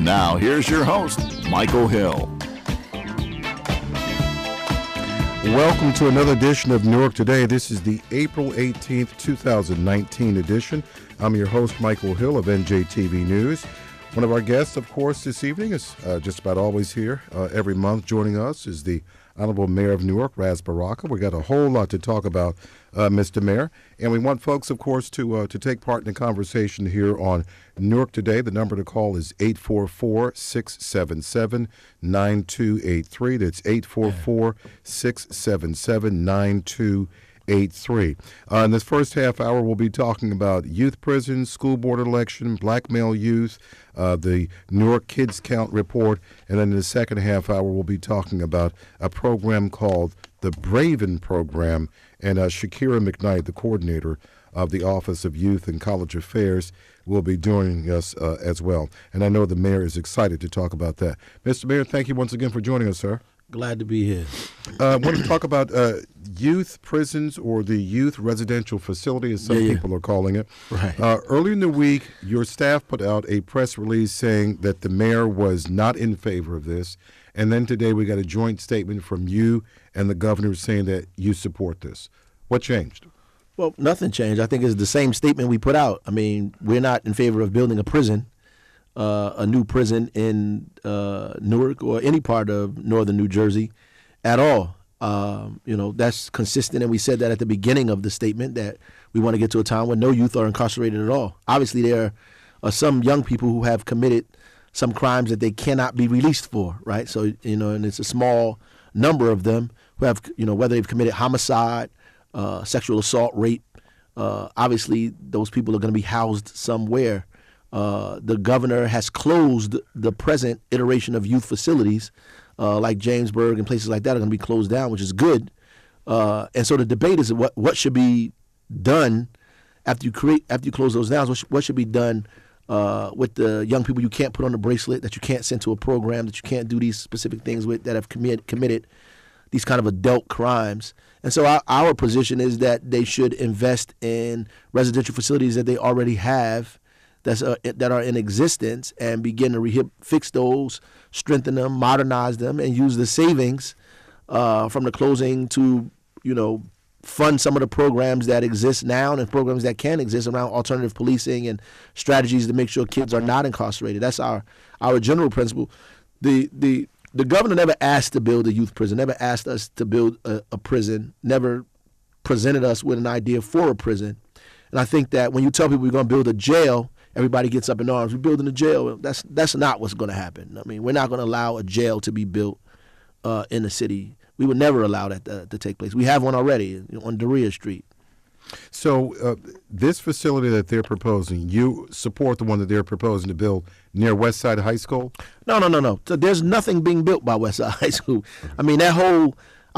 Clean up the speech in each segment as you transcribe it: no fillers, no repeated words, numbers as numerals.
And now, here's your host, Michael Hill. Welcome to another edition of Newark Today. This is the April 18th, 2019 edition. I'm your host, Michael Hill of NJTV News. One of our guests, of course, this evening is just about always here. Every month joining us is the Honorable Mayor of Newark, Ras Baraka. We got a whole lot to talk about, Mr. Mayor. And we want folks, of course, to take part in the conversation here on Newark Today. The number to call is 844-677-9283. That's 844-677-9283. In this first half hour, we'll be talking about youth prisons, school board election, black male youth, the Newark Kids Count report, and then in the second half hour, we'll be talking about a program called the Braven Program, and Shakira McKnight, the coordinator of the Office of Youth and College Affairs, will be joining us as well. And I know the mayor is excited to talk about that. Mr. Mayor, thank you once again for joining us, sir. Glad to be here. I want to talk about youth prisons, or the youth residential facility, as some people are calling it. Right. Earlier in the week, your staff put out a press release saying that the mayor was not in favor of this. And then today we got a joint statement from you and the governor saying that you support this. What changed? Well, nothing changed. I think it's the same statement we put out. I mean, we're not in favor of building a prison. A new prison in Newark or any part of northern New Jersey at all. That's consistent, and we said that at the beginning of the statement, that we want to get to a time when no youth are incarcerated at all. Obviously, there are some young people who have committed some crimes that they cannot be released for, right? So, and it's a small number of them who have, whether they've committed homicide, sexual assault, rape. Obviously, those people are going to be housed somewhere. The governor has closed the present iteration of youth facilities, like Jamesburg and places like that are going to be closed down, which is good. And so the debate is what should be done after you close those down. What should be done with the young people you can't put on the bracelet, that you can't send to a program, that you can't do these specific things with, that have committed these kind of adult crimes. And so our position is that they should invest in residential facilities that they already have, that are in existence, and begin to fix those, strengthen them, modernize them, and use the savings from the closing to, fund some of the programs that exist now and programs that can exist around alternative policing and strategies to make sure kids are not incarcerated. That's our general principle. The governor never asked to build a youth prison, never asked us to build a prison, never presented us with an idea for a prison. And I think that when you tell people we're going to build a jail, everybody gets up in arms. We're building a jail. That's not what's going to happen. I mean, we're not going to allow a jail to be built in the city. We would never allow that to take place. We have one already on Doria Street. So this facility that they're proposing, you support the one that they're proposing to build near Westside High School? No. So there's nothing being built by Westside High School. I mean, I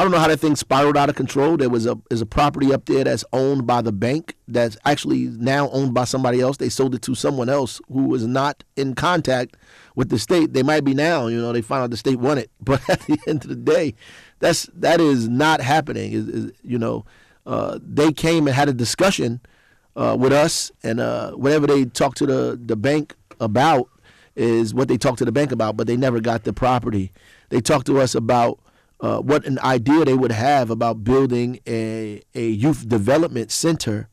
don't know how that thing spiraled out of control. There's a property up there that's owned by the bank that's actually now owned by somebody else. They sold it to someone else who was not in contact with the state. They might be now. They found out the state won it. But at the end of the day, that is not happening. They came and had a discussion with us, and whatever they talked to the bank about is what they talked to the bank about, but they never got the property. They talked to us about what an idea they would have about building a youth development center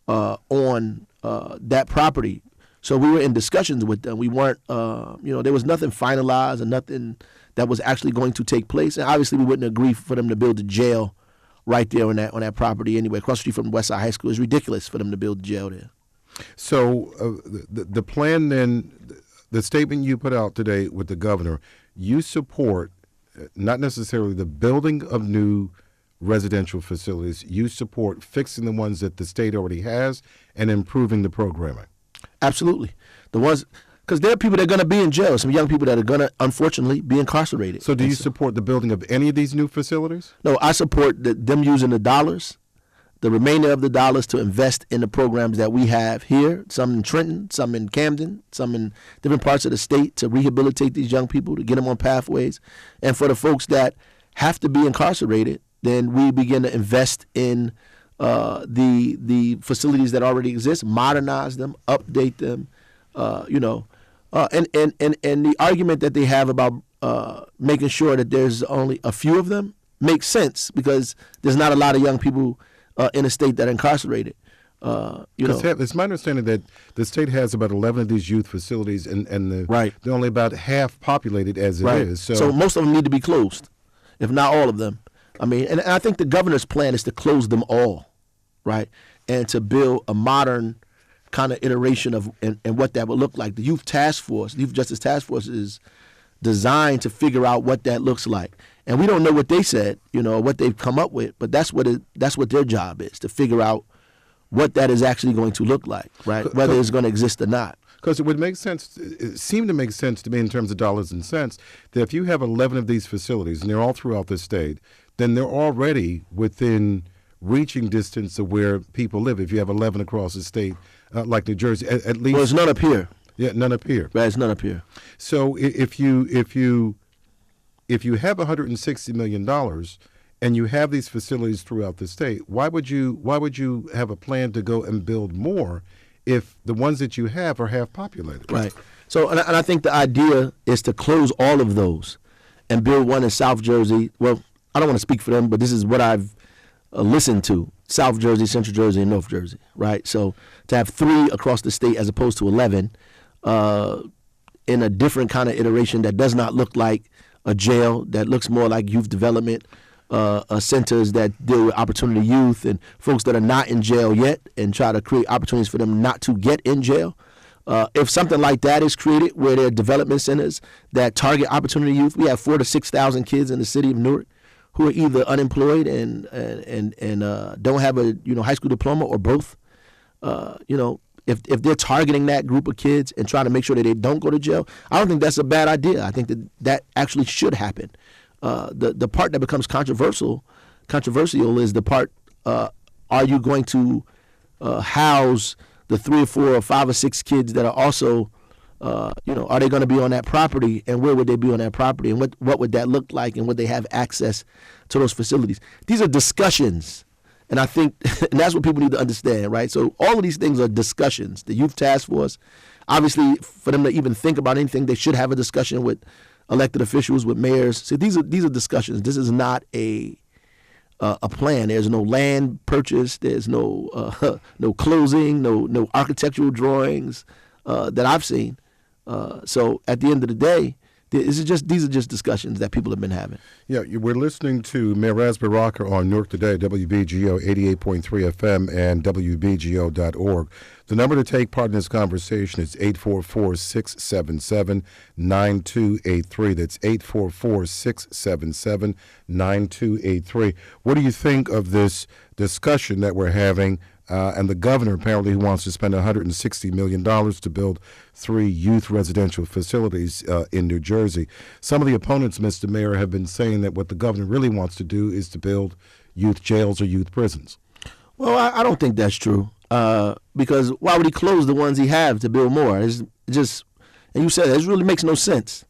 on that property. So we were in discussions with them. We weren't, there was nothing finalized and nothing that was actually going to take place. And obviously we wouldn't agree for them to build a jail right there on that property anyway. Across the street from Westside High School. It's ridiculous for them to build a jail there. So the plan then, the statement you put out today with the governor, you support not necessarily the building of new residential facilities. You support fixing the ones that the state already has and improving the programming. Absolutely. Because there are people that are going to be in jail, some young people that are going to, unfortunately, be incarcerated. So do you support the building of any of these new facilities? No, I support them using the dollars, the remainder of the dollars, to invest in the programs that we have here, some in Trenton, some in Camden, some in different parts of the state, to rehabilitate these young people, to get them on pathways. And for the folks that have to be incarcerated, then we begin to invest in the facilities that already exist, modernize them, update them, And the argument that they have about making sure that there's only a few of them makes sense because there's not a lot of young people in the state that are incarcerated. It's my understanding that the state has about 11 of these youth facilities, and they're only about half populated as it is. So most of them need to be closed, if not all of them. I mean, and I think the governor's plan is to close them all, right, and to build a modern kind of iteration of and what that would look like. The Youth Justice Task Force is designed to figure out what that looks like. And we don't know what they said, what they've come up with, but that's what their job is, to figure out what that is actually going to look like, right? Whether it's going to exist or not. Because it seemed to make sense to me in terms of dollars and cents that if you have 11 of these facilities and they're all throughout the state, then they're already within reaching distance of where people live. If you have 11 across the state, like New Jersey, at least. Well, it's none up here. Yeah, none up here. Right, it's none up here. So if you have $160 million and you have these facilities throughout the state, why would you have a plan to go and build more if the ones that you have are half populated? Right. So, and I think the idea is to close all of those and build one in South Jersey. Well, I don't want to speak for them, but this is what I've listened to: South Jersey, Central Jersey, and North Jersey. Right. So to have 3 across the state as opposed to 11 in a different kind of iteration that does not look like a jail, that looks more like youth development centers that deal with opportunity youth and folks that are not in jail yet, and try to create opportunities for them not to get in jail. If something like that is created, where there are development centers that target opportunity youth, we have 4,000 to 6,000 kids in the city of Newark who are either unemployed and don't have a high school diploma or both. If they're targeting that group of kids and trying to make sure that they don't go to jail, I don't think that's a bad idea. I think that actually should happen. The part that becomes controversial is the part: are you going to house the 3 or 4 or 5 or 6 kids that are also, are they going to be on that property, and where would they be on that property, and what would that look like, and would they have access to those facilities? These are discussions. And I think and that's what people need to understand, right? So all of these things are discussions. The Youth Task Force, obviously, for them to even think about anything, they should have a discussion with elected officials, with mayors. So these are discussions. This is not a plan. There's no land purchase. There's no no closing. No architectural drawings that I've seen. So at the end of the day, these are just discussions that people have been having. Yeah, we're listening to Mayor Raspberry Rocker on Newark Today, WBGO 88.3 FM and WBGO.org. The number to take part in this conversation is 844-677-9283. That's 844-677-9283. What do you think of this discussion that we're having? And the governor apparently wants to spend $160 million to build 3 youth residential facilities in New Jersey. Some of the opponents, Mr. Mayor, have been saying that what the governor really wants to do is to build youth jails or youth prisons. Well, I don't think that's true. Because why would he close the ones he have to build more? It's just, and you said it really makes no sense.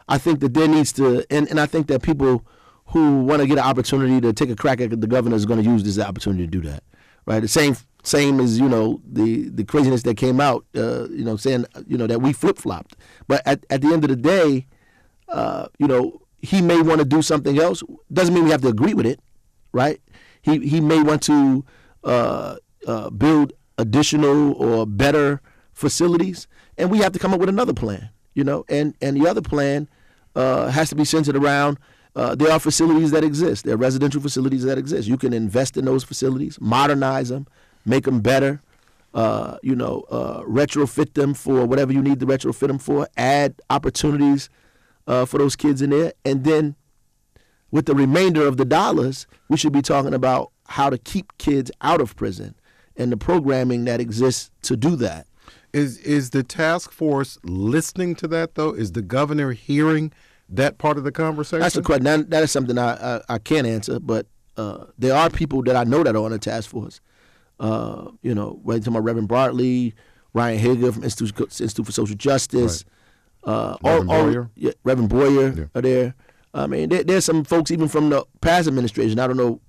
I think that there needs to, and I think that people who want to get an opportunity to take a crack at the governor is going to use this opportunity to do that. Right, the same as the craziness that came out, saying that we flip flopped. But at the end of the day, he may want to do something else. Doesn't mean we have to agree with it, right? He may want to build additional or better facilities, and we have to come up with another plan. And the other plan has to be centered around. There are facilities that exist. There are residential facilities that exist. You can invest in those facilities, modernize them, make them better, retrofit them for whatever you need to retrofit them for, add opportunities for those kids in there. And then with the remainder of the dollars, we should be talking about how to keep kids out of prison and the programming that exists to do that. Is the task force listening to that, though? Is the governor hearing that part of the conversation? That's a question. That is something I can't answer, but there are people that I know that are on the task force. Right to my Reverend Bartley, Ryan Hager from Institute for Social Justice, right. Reverend Boyer are there. I mean, there's some folks even from the past administration. I don't know,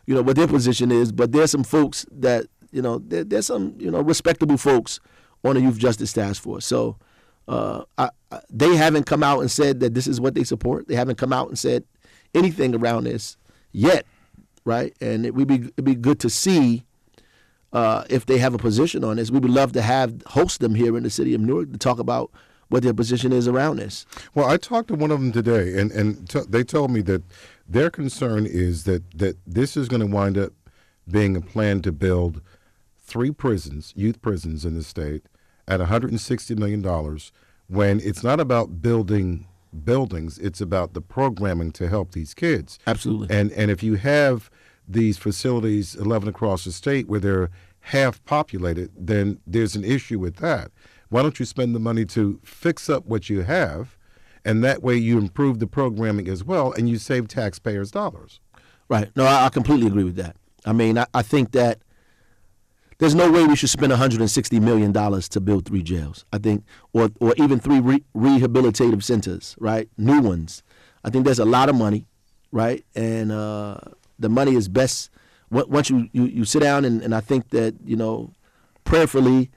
what their position is, but there's some folks that there's some respectable folks on the Youth Justice Task Force. So. They haven't come out and said that this is what they support. They haven't come out and said anything around this yet, right? And it'd be good to see if they have a position on this. We would love to host them here in the city of Newark to talk about what their position is around this. Well, I talked to one of them today, and they told me that their concern is that this is going to wind up being a plan to build 3 prisons, youth prisons in the state, at $160 million, when it's not about building buildings, it's about the programming to help these kids. Absolutely. And if you have these facilities 11 across the state where they're half populated, then there's an issue with that. Why don't you spend the money to fix up what you have, and that way you improve the programming as well, and you save taxpayers' dollars. Right. No, I completely agree with that. I mean, I think that there's no way we should spend $160 million to build 3 jails. I think, or even 3 rehabilitative centers, right? New ones. I think there's a lot of money, right? And the money is best once you sit down and I think that, prayerfully,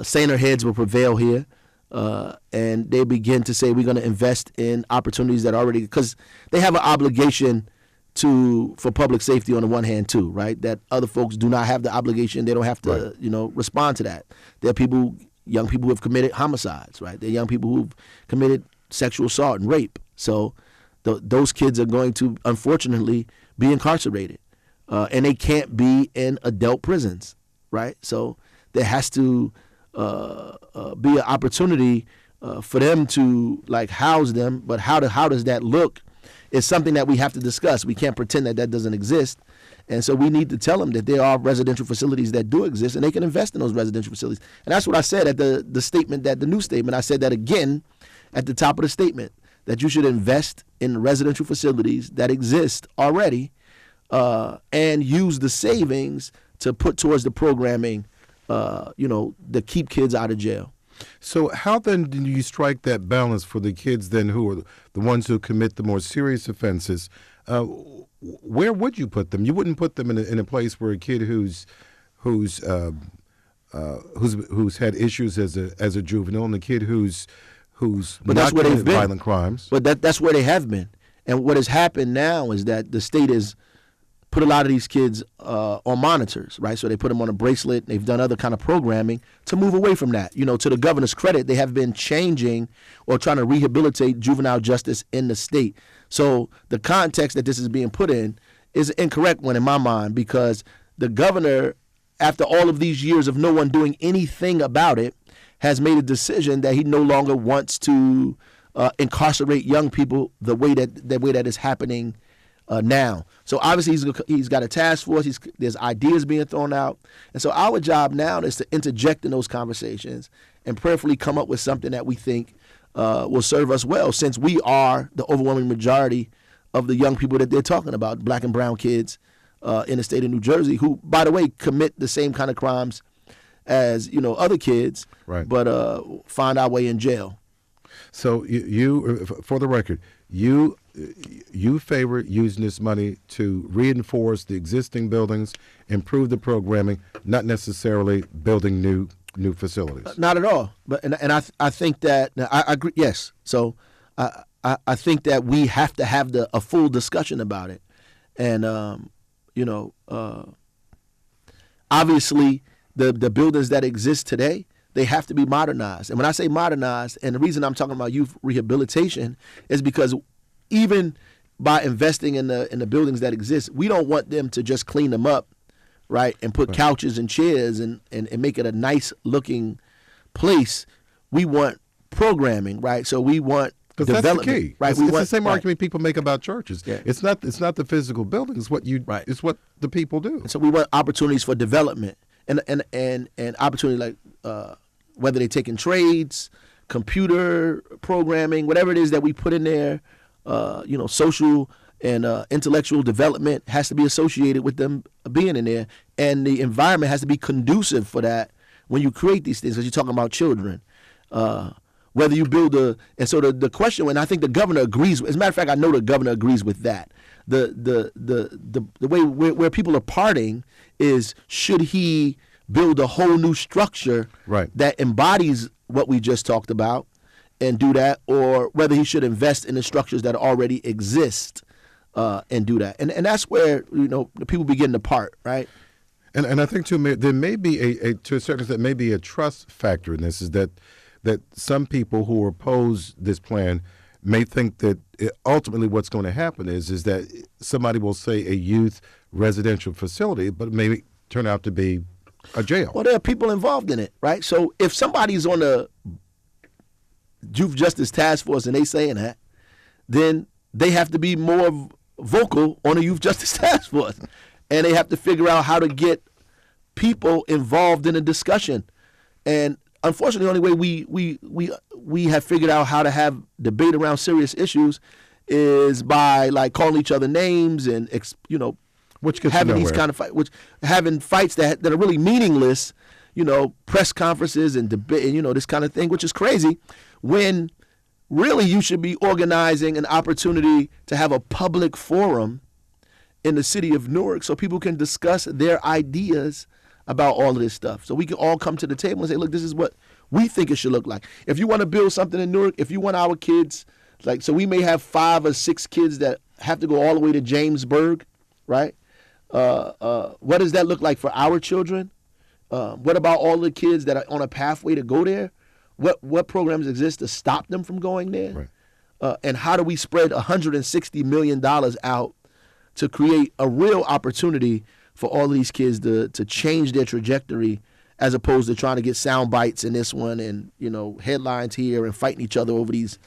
saner heads will prevail here, and they begin to say we're going to invest in opportunities that already, because they have an obligation for public safety on the one hand too, right? That other folks do not have the obligation. They don't have to, respond to that. There are young people who have committed homicides, right? There are young people who've committed sexual assault and rape. So those kids are going to, unfortunately, be incarcerated, and they can't be in adult prisons, right? So there has to be an opportunity for them to house them. But how does that look? Is something that we have to discuss. We can't pretend that doesn't exist. And so we need to tell them that there are residential facilities that do exist, and they can invest in those residential facilities. And that's what I said at the new statement. I said that again at the top of the statement, that you should invest in residential facilities that exist already, and use the savings to put towards the programming, to keep kids out of jail. So how then do you strike that balance for the kids then who are the ones who commit the more serious offenses? Where would you put them? You wouldn't put them in a place where a kid who's had issues as a juvenile, and a kid who's not committed violent crimes. But that's where they have been. And what has happened now is that the state has put a lot of these kids on monitors, right? So they put them on a bracelet. They've done other kind of programming to move away from that. To the governor's credit, they have been changing or trying to rehabilitate juvenile justice in the state. So the context that this is being put in is an incorrect one in my mind, because the governor, after all of these years of no one doing anything about it, has made a decision that he no longer wants to incarcerate young people the way that is happening now. So obviously he's got a task force. There's ideas being thrown out. And so our job now is to interject in those conversations and prayerfully come up with something that we think will serve us well, since we are the overwhelming majority of the young people that they're talking about, black and brown kids in the state of New Jersey, who, by the way, commit the same kind of crimes as other kids, right, but find our way in jail. So you, for the record, you favor using this money to reinforce the existing buildings, improve the programming, not necessarily building new facilities. Not at all. But and I think that I agree. Yes. So I think that we have to have a full discussion about it, and obviously the buildings that exist today, they have to be modernized. And when I say modernized, and the reason I'm talking about youth rehabilitation is because even by investing in the buildings that exist, we don't want them to just clean them up, right, and put couches and chairs and make it a nice looking place. We want programming, right? So we want development. That's the key. Right? It's the same argument people make about churches. Yeah. It's not the physical building. It's what it's what the people do. And so we want opportunities for development and opportunity like whether they're taking trades, computer programming, whatever it is that we put in there, social and intellectual development has to be associated with them being in there, and the environment has to be conducive for that when you create these things, because you're talking about children. Whether you build and so the question, and I think the governor agrees. As a matter of fact, I know the governor agrees with that. The way where people are parting is, should he build a whole new structure right, that embodies what we just talked about and do that, or whether he should invest in the structures that already exist and do that. And that's where, the people begin to part, right? And I think, too, there may be, to a certain extent, maybe a trust factor in this, is that some people who oppose this plan may think that ultimately what's going to happen is that somebody will say a youth residential facility, but it may turn out to be a jail. Well, there are people involved in it, right? So if somebody's on the Youth Justice Task Force and they saying that, then they have to be more vocal on the Youth Justice Task Force. And they have to figure out how to get people involved in a discussion. And unfortunately, the only way we have figured out how to have debate around serious issues is by like calling each other names and which gets having nowhere. these kind of having fights that are really meaningless. Press conferences and debate, and this kind of thing, which is crazy. When really you should be organizing an opportunity to have a public forum in the city of Newark so people can discuss their ideas about all of this stuff. So we can all come to the table and say, look, this is what we think it should look like. If you want to build something in Newark, if you want our kids, so we may have 5 or 6 kids that have to go all the way to Jamesburg, right? What does that look like for our children? What about all the kids that are on a pathway to go there? What programs exist to stop them from going there? Right. And how do we spread $160 million out to create a real opportunity for all of these kids to change their trajectory, as opposed to trying to get sound bites in this one and headlines here and fighting each other over these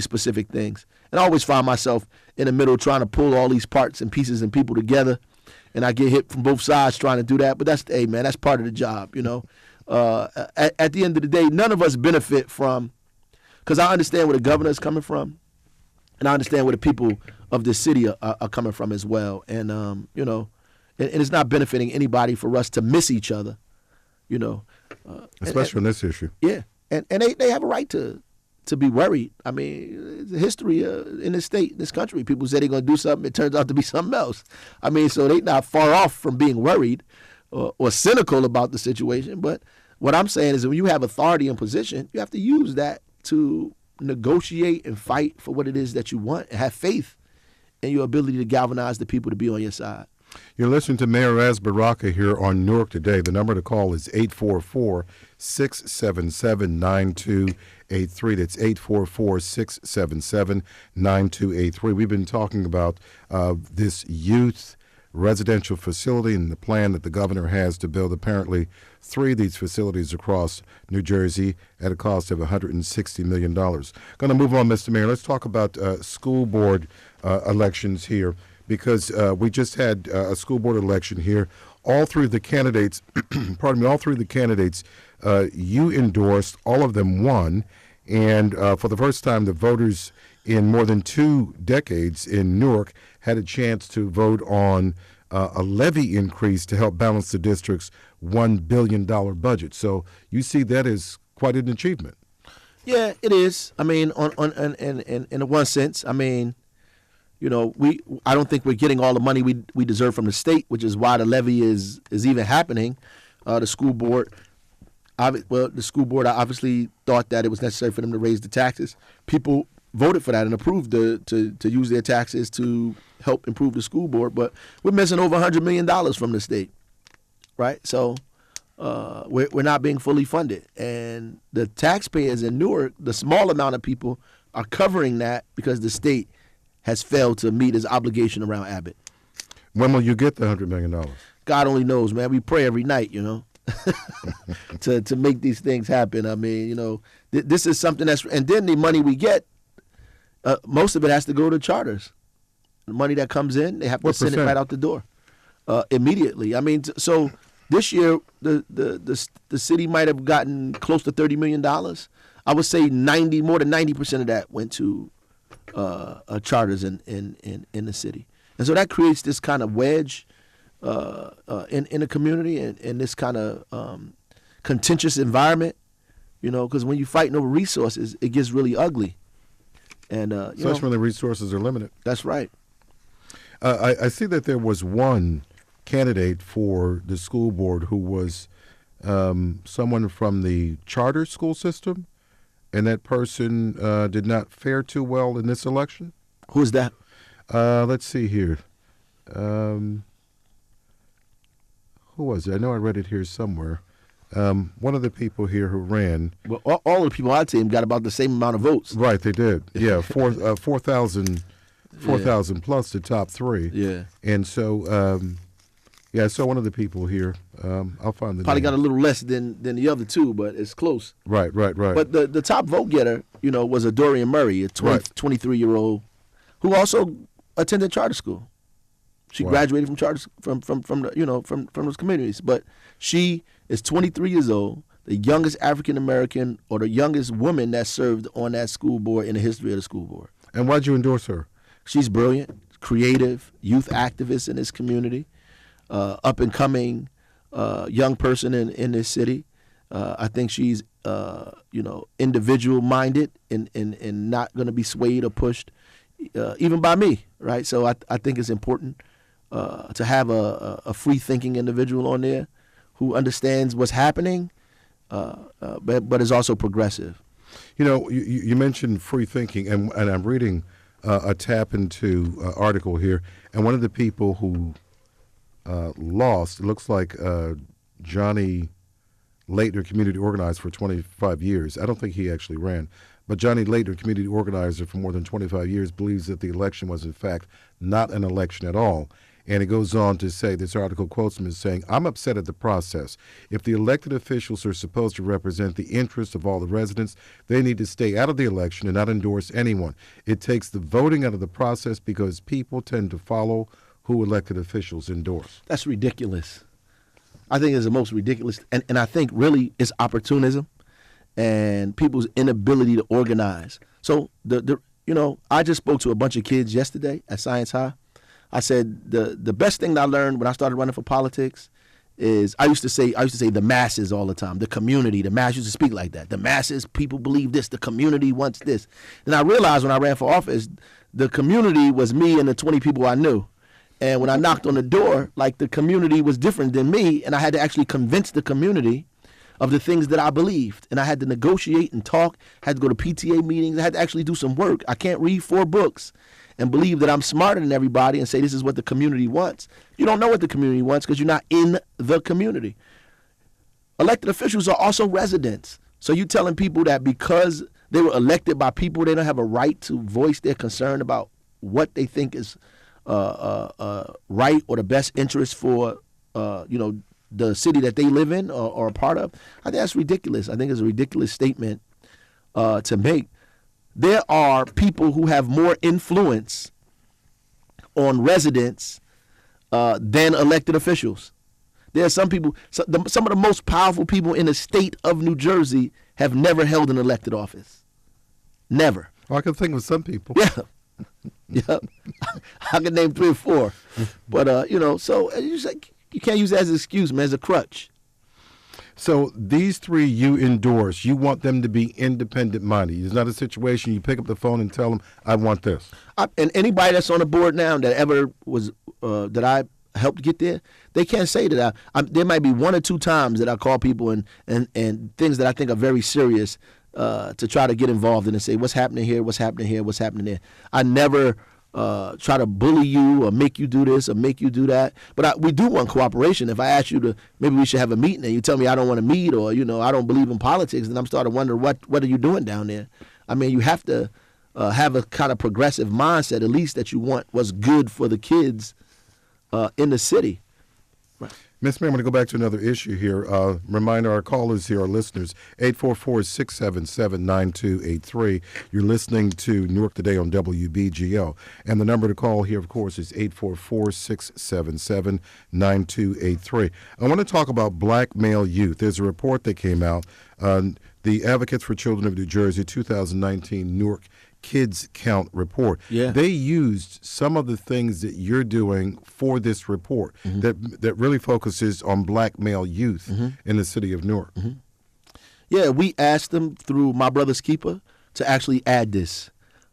specific things. And I always find myself in the middle trying to pull all these parts and pieces and people together, and I get hit from both sides trying to do that. But that's part of the job. At the end of the day, none of us benefit from, because I understand where the governor's coming from, and I understand where the people of this city are coming from as well. And and it's not benefiting anybody for us to miss each other, Especially on this issue. Yeah, and they have a right to be worried. I mean, the history in this state, in this country, people say they're going to do something, it turns out to be something else. I mean, so they're not far off from being worried or cynical about the situation. But what I'm saying is, when you have authority and position, you have to use that to negotiate and fight for what it is that you want, and have faith in your ability to galvanize the people to be on your side. You're listening to Mayor Raz Baraka here on Newark Today. The number to call is 844-677-9283. That's 844-677-9283. We've been talking about this youth residential facility and the plan that the governor has to build apparently 3 of these facilities across New Jersey at a cost of $160 million. Going to move on, Mr. Mayor. Let's talk about school board elections here, because we just had a school board election here. All 3 of the candidates, you endorsed, all of them won. And for the first time, the voters in more than 2 decades in Newark had a chance to vote on a levy increase to help balance the district's $1 billion budget. So you see that as quite an achievement. Yeah, it is. I mean, in one sense, I mean, I don't think we're getting all the money we deserve from the state, which is why the levy is even happening. The school board obviously thought that it was necessary for them to raise the taxes. People voted for that and approved to use their taxes to help improve the school board. But we're missing over $100 million from the state, right? So we're not being fully funded. And the taxpayers in Newark, the small amount of people, are covering that because the state has failed to meet its obligation around Abbott. When will you get the $100 million? God only knows, man. We pray every night, to make these things happen. I mean, this is something and then the money we get, most of it has to go to charters. The money that comes in, they have to send it right out the door immediately. I mean, so this year the city might have gotten close to $30 million. I would say more than 90% of that went to charters in the city, and so that creates this kind of wedge in the community and this kind of contentious environment, because when you're fighting over resources, it gets really ugly. And especially when the resources are limited. That's right. I see that there was one candidate for the school board who was someone from the charter school system, and that person did not fare too well in this election. Who's that? Let's see here. Who was it? I know I read it here somewhere. One of the people here who ran. Well, all the people on our team got about the same amount of votes. Right, they did. Yeah, 4,000 plus the top three. Yeah. And so, I saw one of the people here. I'll find the Probably name. got a little less than the other two, but it's close. Right. But the top vote getter, was a Dorian Murray, a 23-year-old who also attended charter school. She graduated from charter from the, from those communities. But she is 23 years old, the youngest African American or the youngest woman that served on that school board in the history of the school board. And why'd you endorse her? She's brilliant, creative, youth activist in this community, up and coming young person in this city. I think she's individual minded and not going to be swayed or pushed even by me, right? So I think it's important to have a free thinking individual on there who understands what's happening, but is also progressive. You mentioned free thinking, and I'm reading a tap into article here, and one of the people who lost, it looks like Johnny Laettner, community organizer for 25 years. I don't think he actually ran, but Johnny Laettner, community organizer for more than 25 years, believes that the election was in fact not an election at all. And it goes on to say, this article quotes him as saying, "I'm upset at the process. If the elected officials are supposed to represent the interests of all the residents, they need to stay out of the election and not endorse anyone. It takes the voting out of the process because people tend to follow who elected officials endorse." That's ridiculous. I think it's the most ridiculous, and I think really it's opportunism and people's inability to organize. So I just spoke to a bunch of kids yesterday at Science High. I said the best thing that I learned when I started running for politics is I used to say the masses all the time, the community, the masses used to speak like that. The masses, people believe this, the community wants this. And I realized when I ran for office, the community was me and the 20 people I knew. And when I knocked on the door, like the community was different than me, and I had to actually convince the community of the things that I believed. And I had to negotiate and talk, had to go to PTA meetings, I had to actually do some work. I can't read 4 books and believe that I'm smarter than everybody and say this is what the community wants. You don't know what the community wants because you're not in the community. Elected officials are also residents. So you're telling people that because they were elected by people, they don't have a right to voice their concern about what they think is right or the best interest for the city that they live in or a part of. I think that's ridiculous. I think it's a ridiculous statement to make. There are people who have more influence on residents than elected officials. There are some people, some of the most powerful people in the state of New Jersey have never held an elected office. Never. Well, I can think of some people. Yeah. Yeah. I can name 3 or 4. But, so you can't use that as an excuse, man, as a crutch. So these 3 you endorse, you want them to be independent-minded. It's not a situation you pick up the phone and tell them, I want this. And anybody that's on the board now that ever was that I helped get there, they can't say that. There might be 1 or 2 times that I call people and things that I think are very serious to try to get involved in and say, what's happening here, what's happening here, what's happening there. I never try to bully you or make you do this or make you do that. But we do want cooperation. If I ask you to, maybe we should have a meeting and you tell me I don't want to meet or, I don't believe in politics, then I'm starting to wonder what are you doing down there? I mean, you have to have a kind of progressive mindset, at least that you want what's good for the kids in the city. Right. Ms. Mayor, I'm going to go back to another issue here. Remind our callers here, our listeners, 844-677-9283. You're listening to Newark Today on WBGO. And the number to call here, of course, is 844-677-9283. I want to talk about black male youth. There's a report that came out, the Advocates for Children of New Jersey 2019 Newark Kids Count report. Yeah. They used some of the things that you're doing for this report that really focuses on black male youth in the city of Newark. Yeah, we asked them through My Brother's Keeper to actually add this.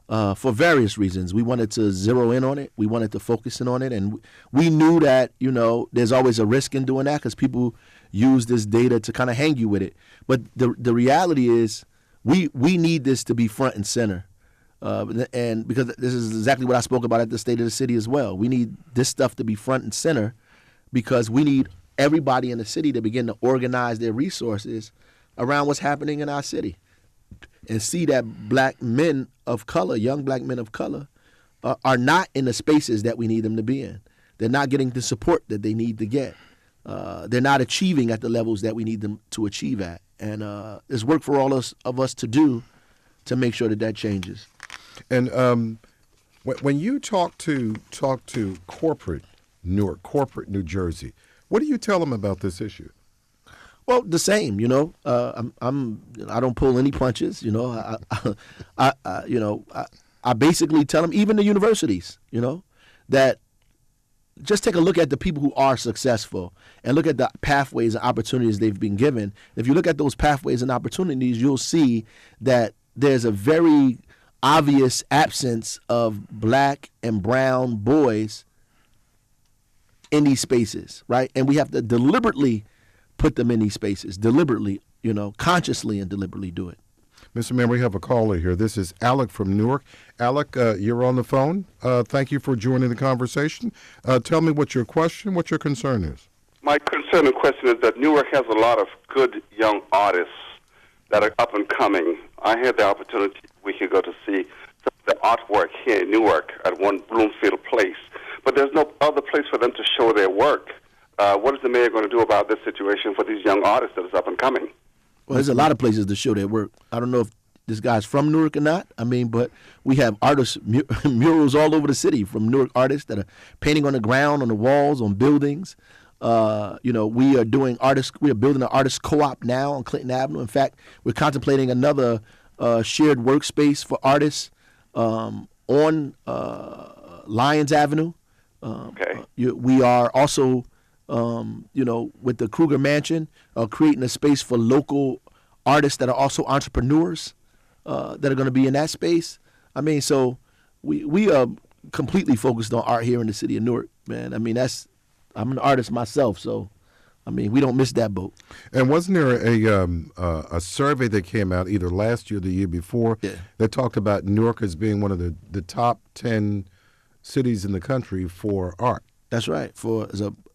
for various reasons. We wanted to zero in on it. We wanted to focus in on it. And we knew that, there's always a risk in doing that because people use this data to kind of hang you with it. But the reality is we need this to be front and center. And because this is exactly what I spoke about at the State of the City as well. We need this stuff to be front and center because we need everybody in the city to begin to organize their resources around what's happening in our city and see that black men of color, young black men of color, are not in the spaces that we need them to be in. They're not getting the support that they need to get. They're not achieving at the levels that we need them to achieve at. And there's work for all of us to do to make sure that changes. And when you talk to corporate Newark, corporate New Jersey, what do you tell them about this issue? Well, the same, I don't pull any punches, I basically tell them, even the universities, that just take a look at the people who are successful and look at the pathways and opportunities they've been given. If you look at those pathways and opportunities, you'll see that there's a very obvious absence of black and brown boys in these spaces, right? And we have to deliberately put them in these spaces, deliberately, consciously and deliberately do it. Mr. Mayor, we have a caller here. This is Alec from Newark. Alec, you're on the phone. Thank you for joining the conversation. Tell me what your concern is. My concern and question is that Newark has a lot of good young artists that are up and coming. I had the opportunity a week ago to see the artwork here in Newark at one Bloomfield Place, but there's no other place for them to show their work. What is the mayor going to do about this situation for these young artists that is up and coming? Well, there's a lot of places to show their work. I don't know if this guy's from Newark or not. But we have artists, murals all over the city from Newark artists that are painting on the ground, on the walls, on buildings. We are building an artist co-op now on Clinton Avenue. In fact, we're contemplating another shared workspace for artists on Lyons Avenue. We are also with the Kruger Mansion, creating a space for local artists that are also entrepreneurs that are going to be in that space. So we are completely focused on art here in the city of Newark, man. I'm an artist myself, so we don't miss that boat. And wasn't there a survey that came out either last year or the year before that talked about Newark as being one of the top 10 cities in the country for art? That's right,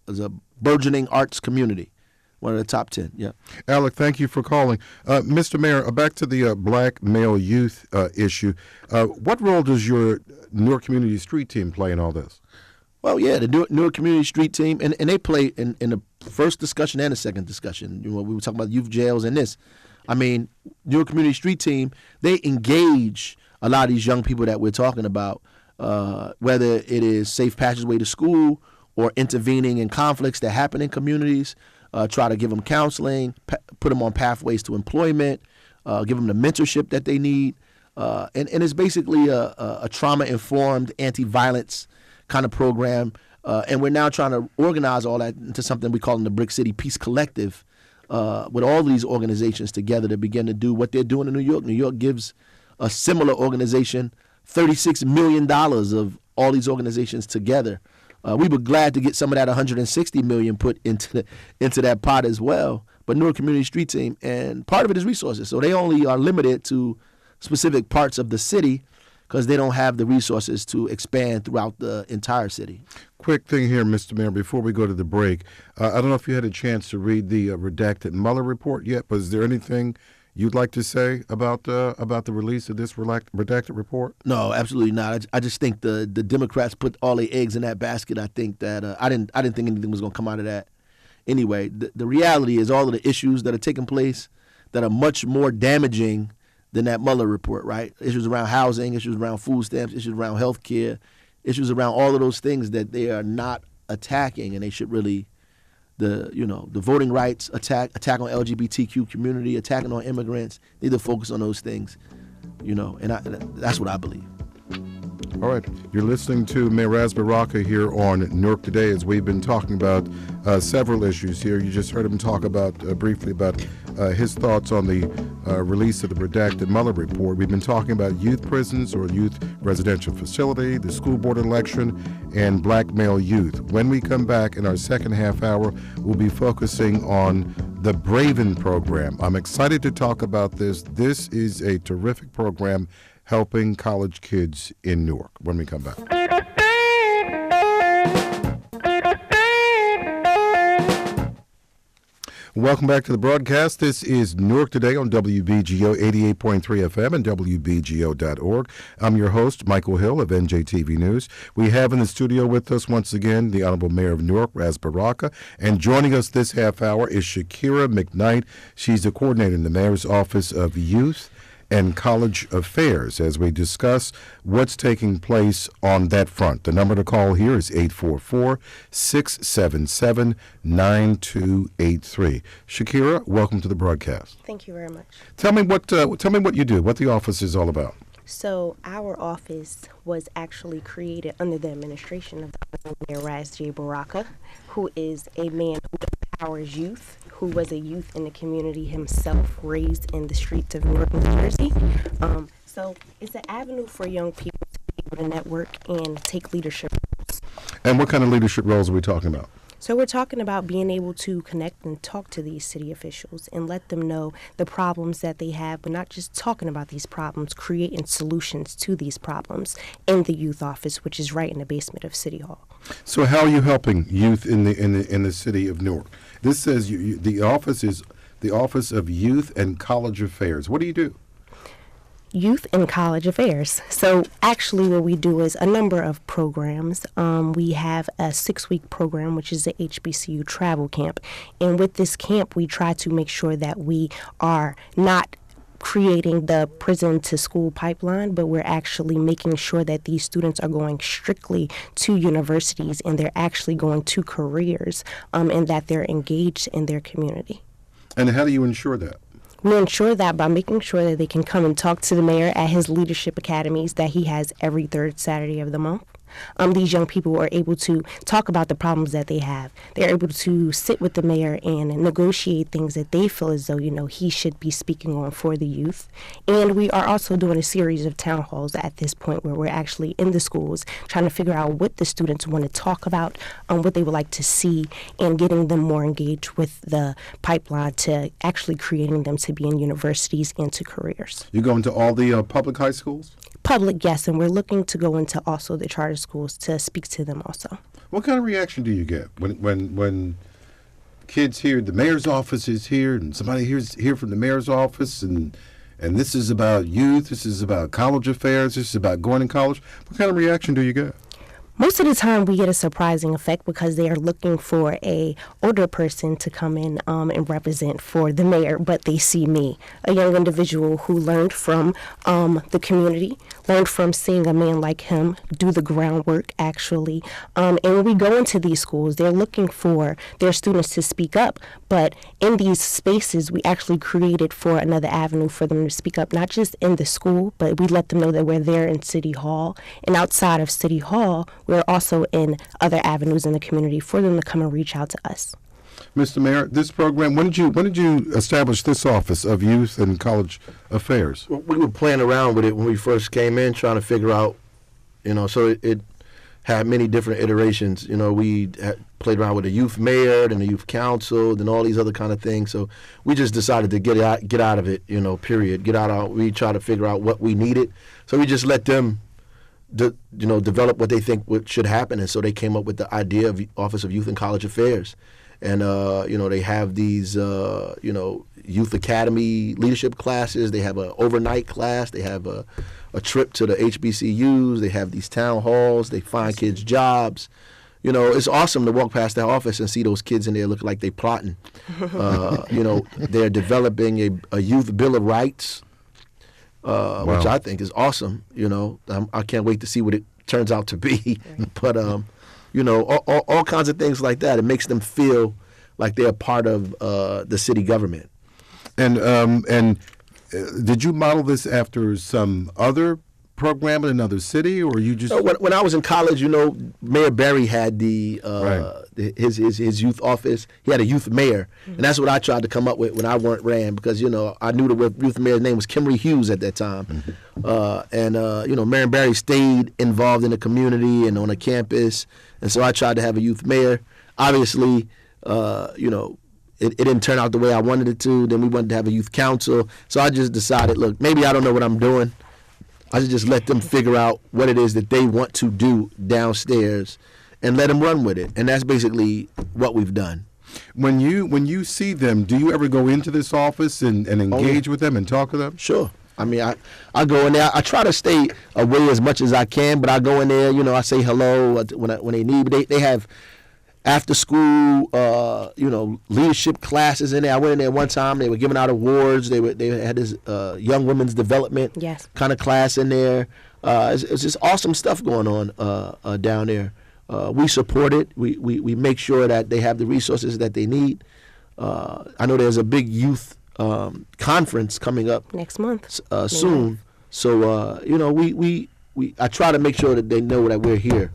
as a burgeoning arts community, one of the top 10, yeah. Alec, thank you for calling. Mr. Mayor, back to the black male youth issue. What role does your Newark Community Street Team play in all this? Well, yeah, the Newark Community Street Team, and they play in the first discussion and the second discussion. We were talking about youth jails and this. Newark Community Street Team, they engage a lot of these young people that we're talking about, whether it is safe passageway to school or intervening in conflicts that happen in communities, try to give them counseling, put them on pathways to employment, give them the mentorship that they need. And it's basically a trauma-informed anti-violence kind of program. And we're now trying to organize all that into something we call in the Brick City Peace Collective, with all these organizations together to begin to do what they're doing in New York. New York gives a similar organization $36 million of all these organizations together. We were glad to get some of that $160 million put into that pot as well. But Newark Community Street Team, and part of it is resources. So they only are limited to specific parts of the city because they don't have the resources to expand throughout the entire city. Quick thing here, Mr. Mayor, before we go to the break. I don't know if you had a chance to read the redacted Mueller report yet, but is there anything you'd like to say about the release of this redacted report? No, absolutely not. I just think the Democrats put all their eggs in that basket. I think that I didn't think anything was going to come out of that. Anyway, the reality is all of the issues that are taking place that are much more damaging than that Mueller report, right? Issues around housing, issues around food stamps, issues around health care, issues around all of those things that they are not attacking, and they should really, the voting rights attack on LGBTQ community, attacking on immigrants. They need to focus on those things, and that's what I believe. All right, you're listening to Mayor Ras Baraka here on Newark Today as we've been talking about several issues here. You just heard him talk about briefly about his thoughts on the release of the redacted Mueller report. We've been talking about youth prisons or youth residential facility, the school board election, and black male youth. When we come back in our second half hour, we'll be focusing on the Braven program. I'm excited to talk about this. This is a terrific program helping college kids in Newark when we come back. Welcome back to the broadcast. This is Newark Today on WBGO 88.3 FM and WBGO.org. I'm your host, Michael Hill of NJTV News. We have in the studio with us once again the Honorable Mayor of Newark, Ras Baraka, and joining us this half hour is Shakira McKnight. She's the coordinator in the Mayor's Office of Youth and College Affairs as we discuss what's taking place on that front. The number to call here is 844-677-9283. Shakira, welcome to the broadcast. Thank you very much. Tell me what you do, what the office is all about. So our office was actually created under the administration of the Honorable Mayor Ras J. Baraka, who is a man who empowers youth, who was a youth in the community himself, raised in the streets of Newark, New Jersey. So it's an avenue for young people to be able to network and take leadership roles. And what kind of leadership roles are we talking about? So we're talking about being able to connect and talk to these city officials and let them know the problems that they have, but not just talking about these problems, creating solutions to these problems in the youth office, which is right in the basement of City Hall. So how are you helping youth in the city of Newark? This says the office is the Office of Youth and College Affairs. What do you do? Youth and College Affairs. So actually what we do is a number of programs. We have a 6-week program, which is the HBCU travel camp. And with this camp, we try to make sure that we are not creating the prison to school pipeline, but we're actually making sure that these students are going strictly to universities and they're actually going to careers, and that they're engaged in their community. And how do you ensure that? We ensure that by making sure that they can come and talk to the mayor at his leadership academies that he has every third Saturday of the month. These young people are able to talk about the problems that they have. They're able to sit with the mayor and negotiate things that they feel as though, he should be speaking on for the youth. And we are also doing a series of town halls at this point where we're actually in the schools trying to figure out what the students want to talk about, what they would like to see, and getting them more engaged with the pipeline to actually creating them to be in universities and to careers. You go into all the public high schools? Public, yes, and we're looking to go into also the charter schools to speak to them also. What kind of reaction do you get when kids hear the mayor's office is here and somebody here from the mayor's office and this is about youth, this is about college affairs, this is about going to college? What kind of reaction do you get? Most of the time we get a surprising effect because they are looking for a older person to come in and represent for the mayor, but they see me, a young individual who learned from the community, learned from seeing a man like him do the groundwork actually. And when we go into these schools, they're looking for their students to speak up, but in these spaces we actually created for another avenue for them to speak up, not just in the school, but we let them know that we're there in City Hall, and outside of City Hall, we're also in other avenues in the community for them to come and reach out to us. Mr. Mayor, this program, when did you establish this Office of Youth and College Affairs? Well, we were playing around with it when we first came in, trying to figure out, so it had many different iterations. We played around with the youth mayor and the youth council and all these other kind of things. So we just decided to get out of it, period. We try to figure out what we needed. So we just let them develop what they think should happen, and so they came up with the idea of Office of Youth and College Affairs, and they have these youth academy leadership classes. They have an overnight class. They have a trip to the HBCUs. They have these town halls. They find kids jobs. It's awesome to walk past that office and see those kids in there looking like they plotting. They're developing a youth bill of rights. Wow. Which I think is awesome. I can't wait to see what it turns out to be. But all kinds of things like that. It makes them feel like they're part of the city government. And did you model this after some other program in another city, or you just? So when I was in college, Mayor Barry had his youth office. He had a youth mayor, and that's what I tried to come up with when I weren't ran, because I knew the youth mayor's name was Kimberly Hughes at that time, Mayor Barry stayed involved in the community and on the campus, and so I tried to have a youth mayor. Obviously, it didn't turn out the way I wanted it to. Then we wanted to have a youth council, so I just decided, look, maybe I don't know what I'm doing. I should just let them figure out what it is that they want to do downstairs and let them run with it. And that's basically what we've done. When you see them, do you ever go into this office and engage with them and talk to them? Sure. I mean, I go in there. I try to stay away as much as I can, but I go in there, I say hello when they need me. They have after school, leadership classes in there. I went in there one time. They were giving out awards. They had this young women's development kind of class in there. It's just awesome stuff going on down there. We support it. We make sure that they have the resources that they need. I know there's a big youth conference coming up next month soon. So I try to make sure that they know that we're here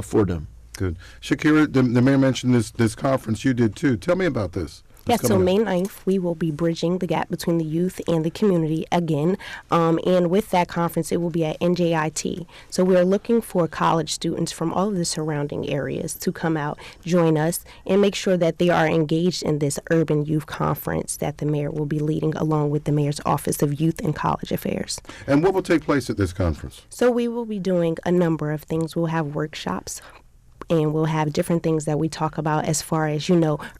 for them. Good. Shakira, the mayor mentioned this conference. You did too. Tell me about this. Yes, so May 9th, we will be bridging the gap between the youth and the community again. And with that conference, it will be at NJIT. So we're looking for college students from all of the surrounding areas to come out, join us, and make sure that they are engaged in this urban youth conference that the mayor will be leading along with the mayor's Office of Youth and College Affairs. And what will take place at this conference? So we will be doing a number of things. We'll have workshops, and we'll have different things that we talk about as far as,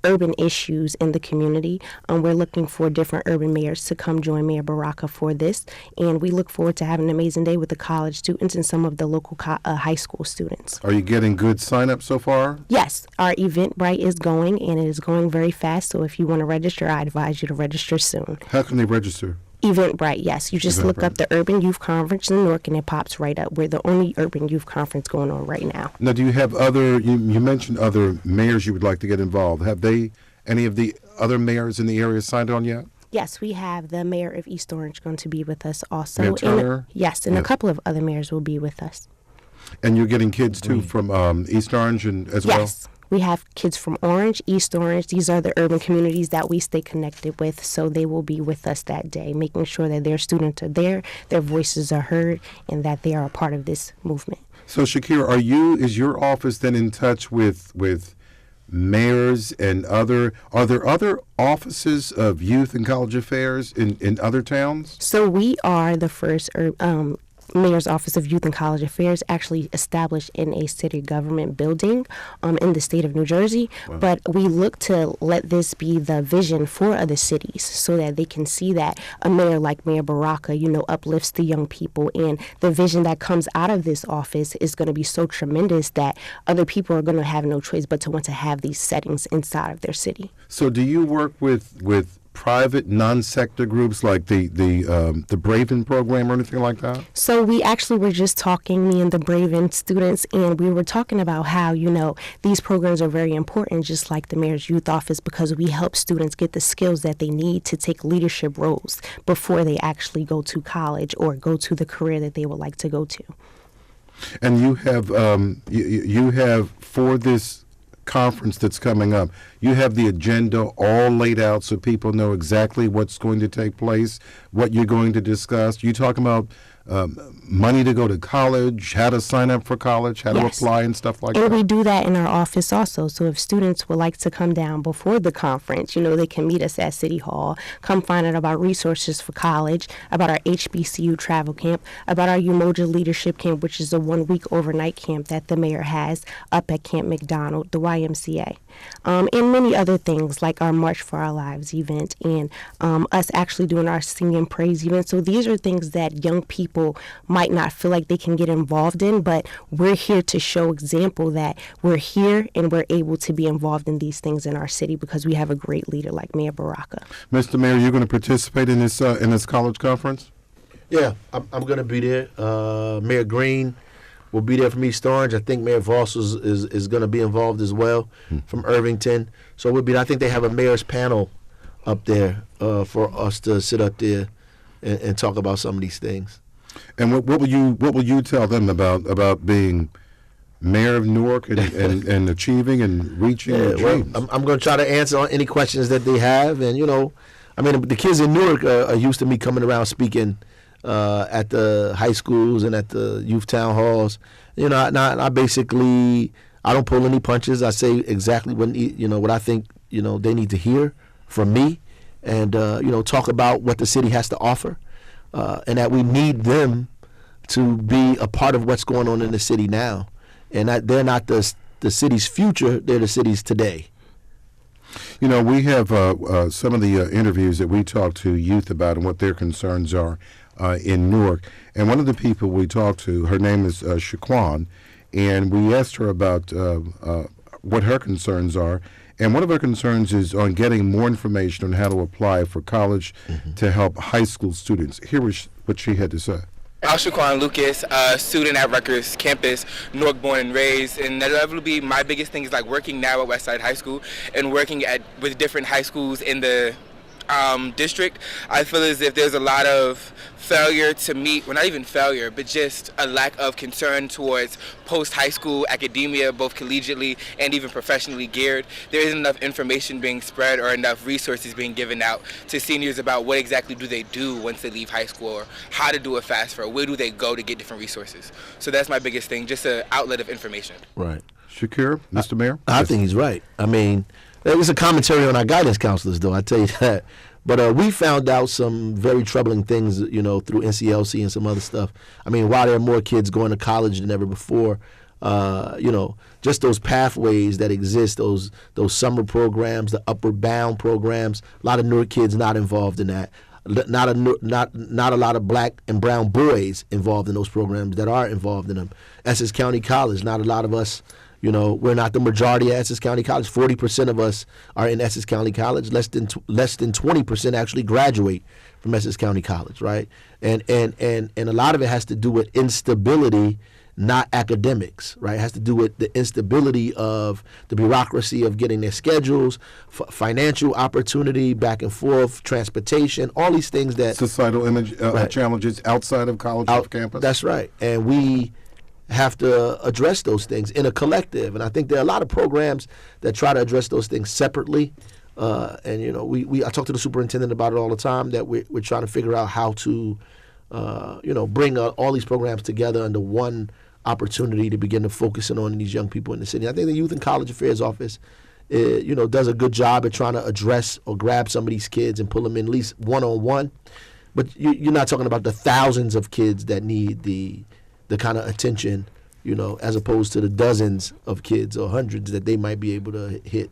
urban issues in the community. We're looking for different urban mayors to come join Mayor Baraka for this. And we look forward to having an amazing day with the college students and some of the local high school students. Are you getting good sign-up so far? Yes. Our Eventbrite is going, and it is going very fast. So if you want to register, I advise you to register soon. How can they register? Eventbrite, yes. You just look up the Urban Youth Conference in Newark, and it pops right up. We're the only urban youth conference going on right now. Now, do you have you mentioned other mayors you would like to get involved. Have any of the other mayors in the area signed on yet? Yes, we have the mayor of East Orange going to be with us also. Mayor Turner? And a couple of other mayors will be with us. And you're getting kids, too, from East Orange as well? Yes. We have kids from Orange, East Orange. These are the urban communities that we stay connected with, so they will be with us that day, making sure that their students are there, their voices are heard, and that they are a part of this movement. So, Shakira, is your office then in touch with mayors and are there other offices of youth and college affairs in other towns? So we are the first Mayor's Office of Youth and College Affairs actually established in a city government building in the state of New Jersey. Wow. But we look to let this be the vision for other cities so that they can see that a mayor like Mayor Baraka, uplifts the young people. And the vision that comes out of this office is going to be so tremendous that other people are going to have no choice but to want to have these settings inside of their city. So do you work with private non-sector groups like the Braven program or anything like that? So we actually were just talking, me and the Braven students, and we were talking about how, these programs are very important, just like the Mayor's Youth Office, because we help students get the skills that they need to take leadership roles before they actually go to college or go to the career that they would like to go to. And you have you have for this conference that's coming up, you have the agenda all laid out so people know exactly what's going to take place, what you're going to discuss. You talking about money to go to college, how to sign up for college, how to apply and stuff like that. And we do that in our office also. So if students would like to come down before the conference, they can meet us at City Hall, come find out about resources for college, about our HBCU travel camp, about our Umoja Leadership Camp, which is a 1-week overnight camp that the mayor has up at Camp McDonald, the YMCA. And many other things like our March for Our Lives event and us actually doing our Sing and Praise event. So these are things that young people might not feel like they can get involved in, but we're here to show example that we're here and we're able to be involved in these things in our city because we have a great leader like Mayor Baraka. Mr. Mayor, you're going to participate in this college conference? Yeah, I'm going to be there. Mayor Green will be there from East Orange. I think Mayor Voss is going to be involved as well from Irvington. So we'll be. I think they have a mayor's panel up there for us to sit up there and talk about some of these things. And what will you tell them about being mayor of Newark and achieving and reaching your dreams? Well, I'm going to try to answer any questions that they have, and I mean, the kids in Newark are used to me coming around speaking at the high schools and at the youth town halls. I basically I don't pull any punches. I say exactly what I think they need to hear from me, and talk about what the city has to offer, and that we need them to be a part of what's going on in the city now, and that they're not the city's future; they're the city's today. We have some of the interviews that we talk to youth about and what their concerns are in Newark. And one of the people we talked to, her name is Shaquan, and we asked her about what her concerns are. And one of her concerns is on getting more information on how to apply for college to help high school students. Here was what she had to say. I'm Shaquan Lucas, a student at Rutgers campus, Newark born and raised, and inevitably my biggest thing is like working now at Westside High School and working with different high schools in the district. I feel as if there's a lot of failure to meet, well, not even failure, but just a lack of concern towards post-high school academia, both collegiately and even professionally geared. There isn't enough information being spread or enough resources being given out to seniors about what exactly do they do once they leave high school, or how to do a FAFSA, or where do they go to get different resources. So that's my biggest thing, just an outlet of information. Right. Shakir, Mr. Mayor? I think he's right. I mean, it's a commentary on our guidance counselors, though, I tell you that. But we found out some very troubling things, through NCLC and some other stuff. I mean, while there are more kids going to college than ever before, just those pathways that exist, those summer programs, the upward bound programs, a lot of Newark kids not involved in that. Not a lot of black and brown boys involved in those programs that are involved in them. Essex County College, not a lot of us. We're not the majority at Essex County College. 40% of us are in Essex County College. Less than 20% actually graduate from Essex County College, right? And a lot of it has to do with instability, not academics, right? It has to do with the instability of the bureaucracy of getting their schedules, financial opportunity, back and forth, transportation, all these things that societal image right. challenges outside of college off campus. That's right, and we have to address those things in a collective. And I think there are a lot of programs that try to address those things separately. And I talk to the superintendent about it all the time, that we're trying to figure out how to, bring all these programs together under one opportunity to begin to focus on these young people in the city. I think the Youth and College Affairs Office, does a good job at trying to address or grab some of these kids and pull them in at least one-on-one. But you're not talking about the thousands of kids that need the kind of attention, as opposed to the dozens of kids or hundreds that they might be able to hit.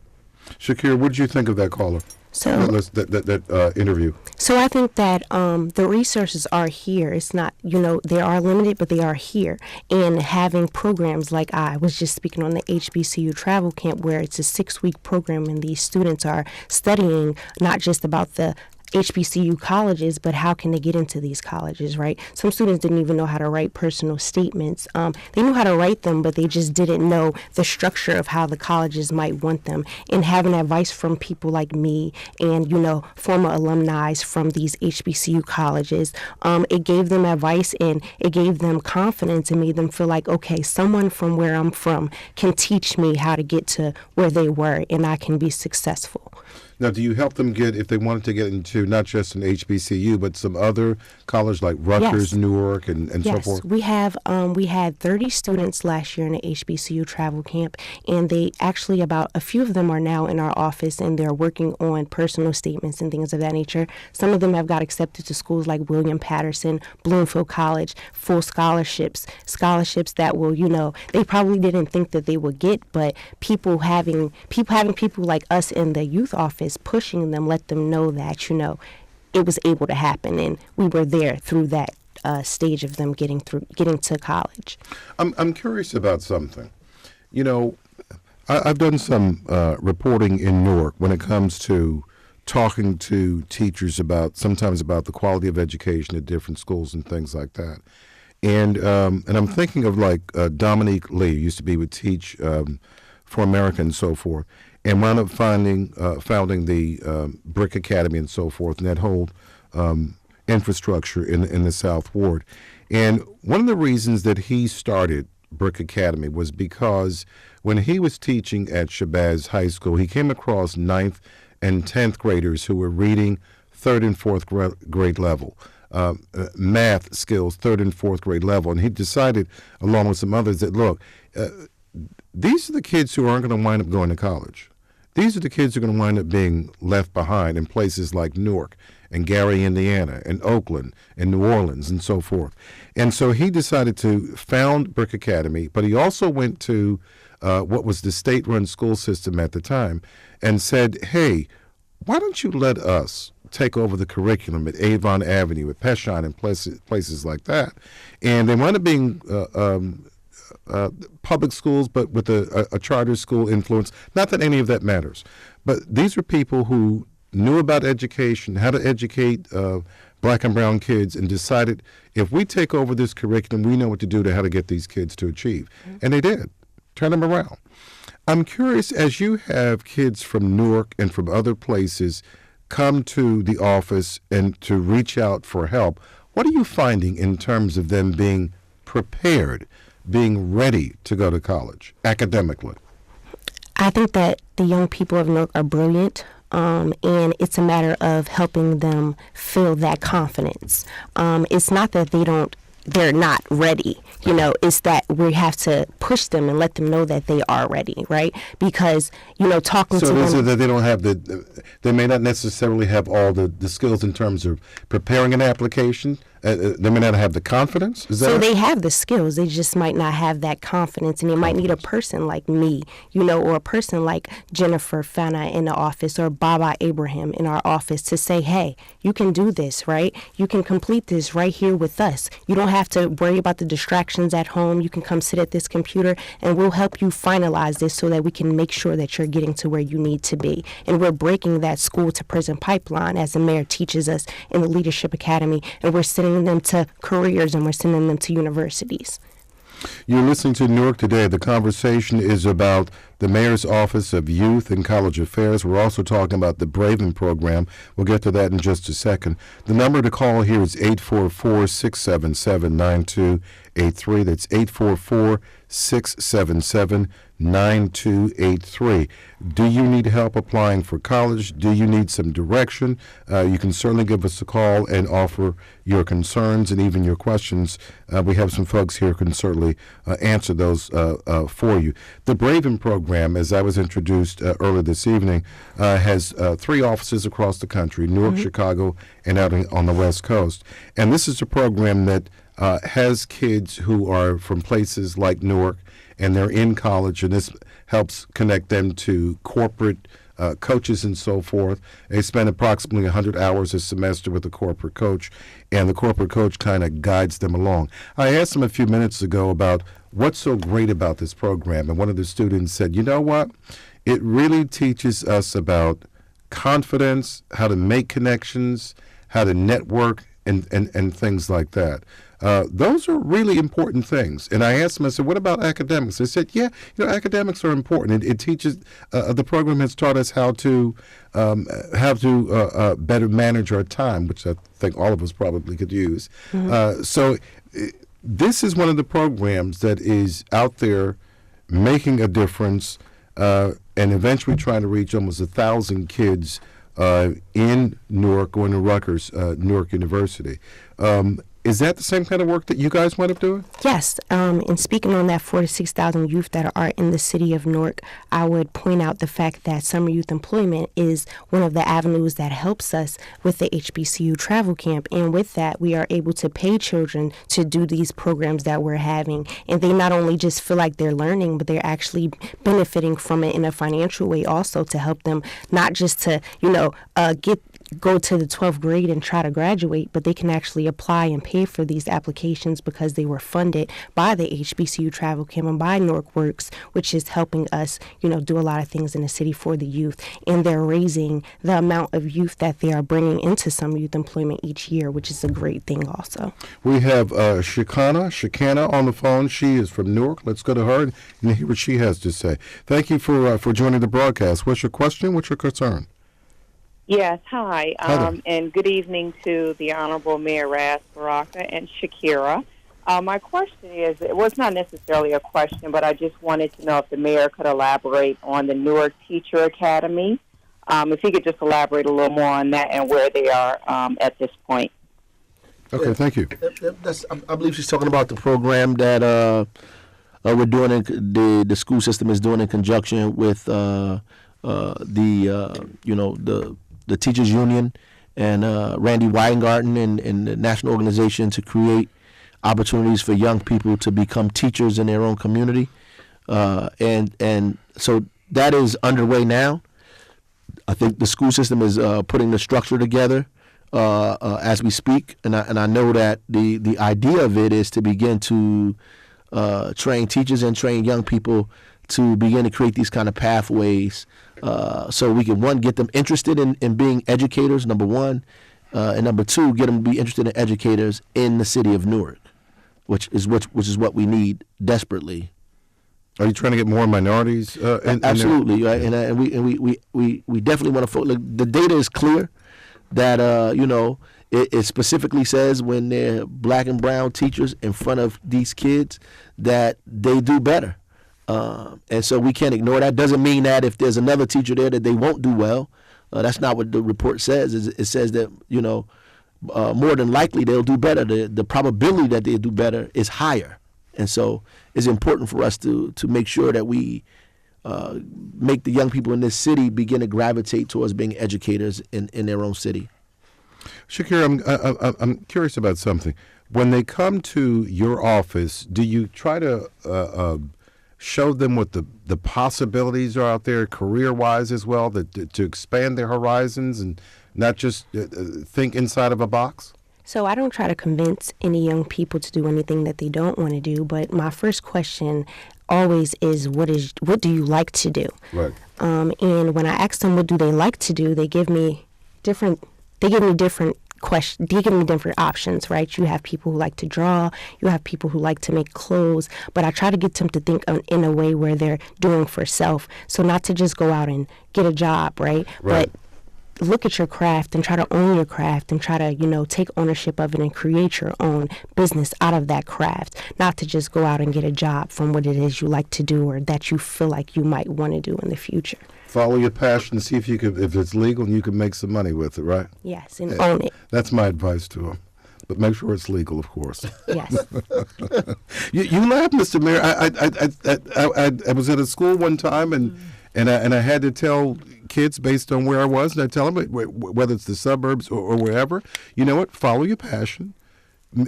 Shakir, what did you think of that caller? That interview. So I think that the resources are here. It's not, they are limited, but they are here. And having programs like I was just speaking on the HBCU travel camp, where it's a 6-week program and these students are studying not just about the HBCU colleges, but how can they get into these colleges, right? Some students didn't even know how to write personal statements. They knew how to write them, but they just didn't know the structure of how the colleges might want them. And having advice from people like me and, former alumni from these HBCU colleges, it gave them advice and it gave them confidence and made them feel like, okay, someone from where I'm from can teach me how to get to where they were and I can be successful. Now, do you help them get, if they wanted to get into not just an HBCU, but some other college like Rutgers, Yes. Newark, and so Yes, forth? we had 30 students last year in the HBCU travel camp, and they actually a few of them are now in our office, and they're working on personal statements and things of that nature. Some of them have got accepted to schools like William Patterson, Bloomfield College, full scholarships that will, they probably didn't think that they would get, but having people like us in the youth office pushing them, let them know that, it was able to happen, and we were there through that stage of them getting to college. I'm curious about something. I've done some reporting in Newark when it comes to talking to teachers sometimes about the quality of education at different schools and things like that. And I'm thinking of like Dominique Lee, used to be with Teach for America and so forth, and wound up founding the Brick Academy and so forth, and that whole infrastructure in the South Ward. And one of the reasons that he started Brick Academy was because when he was teaching at Shabazz High School, he came across 9th and 10th graders who were reading 3rd and 4th grade level, math skills 3rd and 4th grade level. And he decided, along with some others, that, look, these are the kids who aren't going to wind up going to college. These are the kids who are going to wind up being left behind in places like Newark and Gary, Indiana, and Oakland, and New Orleans, and so forth. And so he decided to found Brick Academy, but he also went to what was the state-run school system at the time and said, hey, why don't you let us take over the curriculum at Avon Avenue, at Peshon, and places like that. And they wound up being public schools, but with a charter school influence. Not that any of that matters. But these are people who knew about education, how to educate black and brown kids, and decided, if we take over this curriculum, we know what to do to how to get these kids to achieve. And they did. Turn them around. I'm curious, as you have kids from Newark and from other places come to the office and to reach out for help, what are you finding in terms of them being prepared, being ready to go to college academically? I think that the young people of Newark are brilliant. And it's a matter of helping them feel that confidence. It's not that they're not ready, it's that we have to push them and let them know that they are ready, right? Because, talking to them. So that they don't have they may not necessarily have all the skills in terms of preparing an application. They may not have the confidence. Is that so they have the skills. They just might not have that confidence, and they might need a person like me, or a person like Jennifer Fana in the office, or Baba Abraham in our office to say, hey, you can do this, right? You can complete this right here with us. You don't have to worry about the distractions at home. You can come sit at this computer, and we'll help you finalize this so that we can make sure that you're getting to where you need to be. And we're breaking that school to prison pipeline, as the mayor teaches us in the Leadership Academy, and we're sending them to careers, and we're sending them to universities. You're listening to Newark Today. The conversation is about the Mayor's Office of Youth and College Affairs. We're also talking about the Braven program. We'll get to that in just a second. The number to call here is 844-677-9283. That's 844-677-9283. Do you need help applying for college? Do you need some direction? You can certainly give us a call and offer your concerns and even your questions. We have some folks here who can certainly answer those for you. The Braven program, as I was introduced earlier this evening, has 3 offices across the country, Newark, Chicago, and out on the West Coast. And this is a program that has kids who are from places like Newark, and they're in college, and this helps connect them to corporate coaches and so forth. They spend approximately 100 hours a semester with a corporate coach, and the corporate coach kind of guides them along. I asked them a few minutes ago about what's so great about this program, and one of the students said, you know what? It really teaches us about confidence, how to make connections, how to network, and things like that. Those are really important things. And I asked them, I said, what about academics? They said, yeah, academics are important. It teaches, the program has taught us how to better manage our time, which I think all of us probably could use. This is one of the programs that is out there making a difference and eventually trying to reach almost 1,000 kids in Newark, going to Rutgers, Newark University. Is that the same kind of work that you guys wind up doing? Yes. And speaking on that 4,000 to 6,000 youth that are in the city of Newark, I would point out the fact that summer youth employment is one of the avenues that helps us with the HBCU travel camp. And with that, we are able to pay children to do these programs that we're having. And they not only just feel like they're learning, but they're actually benefiting from it in a financial way also, to help them not just to, go to the 12th grade and try to graduate, but they can actually apply and pay for these applications because they were funded by the HBCU Travel Camp and by Newark Works, which is helping us, do a lot of things in the city for the youth. And they're raising the amount of youth that they are bringing into summer youth employment each year, which is a great thing also. We have Shekinah on the phone. She is from Newark. Let's go to her and hear what she has to say. Thank you for joining the broadcast. What's your question? What's your concern? Yes, hi, Hi there. and good evening to the Honorable Mayor Ras Baraka and Shakira. My question is, it was not necessarily a question, but I just wanted to know if the mayor could elaborate on the Newark Teacher Academy. If he could just elaborate a little more on that and where they are at this point. Okay, thank you. I believe she's talking about the program that we're doing. The school system is doing in conjunction with the teachers union and Randy Weingarten and the national organization to create opportunities for young people to become teachers in their own community, and so that is underway now. I think the school system is putting the structure together as we speak, and I know that the idea of it is to begin to train teachers and train young people to begin to create these kind of pathways, so we can, one, get them interested in being educators, number one, and number two, get them to be interested in educators in the city of Newark, which is what we need desperately. Are you trying to get more minorities? Absolutely, right? And we definitely want to focus. The data is clear that it specifically says when they're black and brown teachers in front of these kids that they do better, and so we can't ignore that. Doesn't mean that if there's another teacher there that they won't do well. That's not what the report says. It says that more than likely they'll do better. The probability that they'll do better is higher. And so it's important for us to make sure that we make the young people in this city begin to gravitate towards being educators in their own city. Shakira, I'm curious about something. When they come to your office, do you try to show them what the possibilities are out there career-wise as well, to expand their horizons and not just think inside of a box? So I don't try to convince any young people to do anything that they don't want to do, but my first question always is, what do you like to do? Right. And when I ask them what do they like to do, they give me different questions. They give me different options, right? You have people who like to draw, you have people who like to make clothes, but I try to get them to think in a way where they're doing for self. So not to just go out and get a job, right? But look at your craft and try to own your craft and try to, take ownership of it and create your own business out of that craft, not to just go out and get a job from what it is you like to do or that you feel like you might want to do in the future. Follow your passion, see if it's legal and you can make some money with it, right? Yes, and own it. That's my advice to them. But make sure it's legal, of course. Yes. You laugh, Mr. Mayor. I was at a school one time and I had to tell kids based on where I was, and I tell them whether it's the suburbs or wherever, you know what? Follow your passion.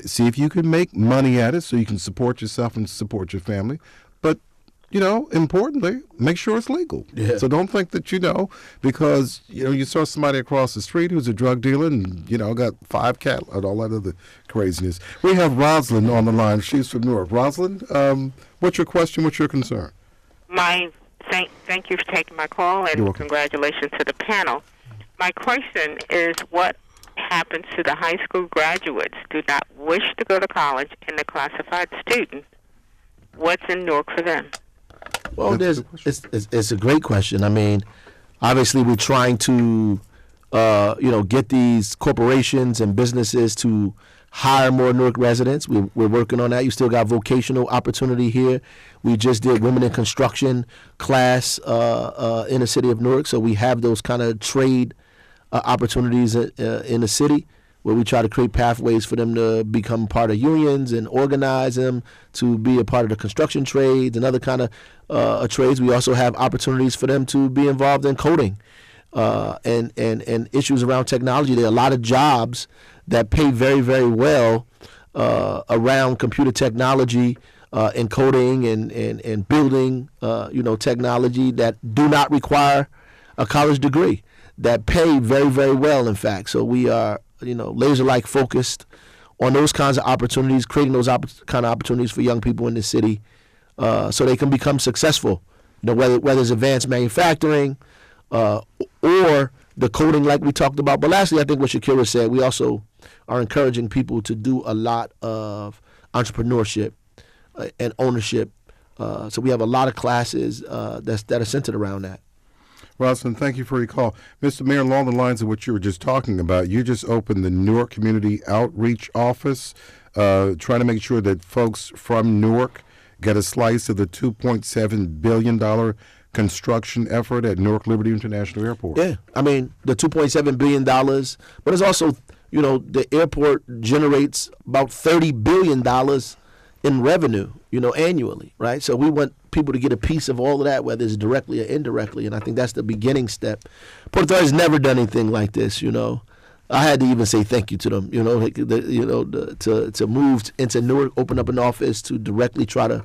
See if you can make money at it so you can support yourself and support your family. But importantly, make sure it's legal. Yeah. So don't think that because you saw somebody across the street who's a drug dealer and got 5 cattle and all that other craziness. We have Rosalind on the line. She's from Newark. Rosalind, what's your question? What's your concern? Thank you for taking my call, and congratulations to the panel. My question is, what happens to the high school graduates who do not wish to go to college and the classified students? What's in Newark for them? Well, it's a great question. I mean, obviously we're trying to, get these corporations and businesses to hire more Newark residents. We're working on that. You still got vocational opportunity here. We just did Women in Construction class in the city of Newark, so we have those kind of trade opportunities in the city where we try to create pathways for them to become part of unions and organize them to be a part of the construction trades and other kind of trades. We also have opportunities for them to be involved in coding and issues around technology. There are a lot of jobs that pay very, very well around computer technology and coding and building, technology that do not require a college degree, that pay very, very well, in fact. So we are, laser-like focused on those kinds of opportunities, creating those kind of opportunities for young people in the city so they can become successful, whether it's advanced manufacturing or the coding like we talked about. But lastly, I think what Shakira said, we also are encouraging people to do a lot of entrepreneurship and ownership. So we have a lot of classes that are centered around that. Rosalind, thank you for your call. Mr. Mayor, along the lines of what you were just talking about, you just opened the Newark Community Outreach Office, trying to make sure that folks from Newark get a slice of the $2.7 billion construction effort at Newark Liberty International Airport. Yeah, I mean, the $2.7 billion, but it's also, the airport generates about $30 billion in revenue, annually, right? So we want people to get a piece of all of that, whether it's directly or indirectly, and I think that's the beginning step. Port Authority has never done anything like this, I had to even say thank you to them, to move into Newark, open up an office to directly try to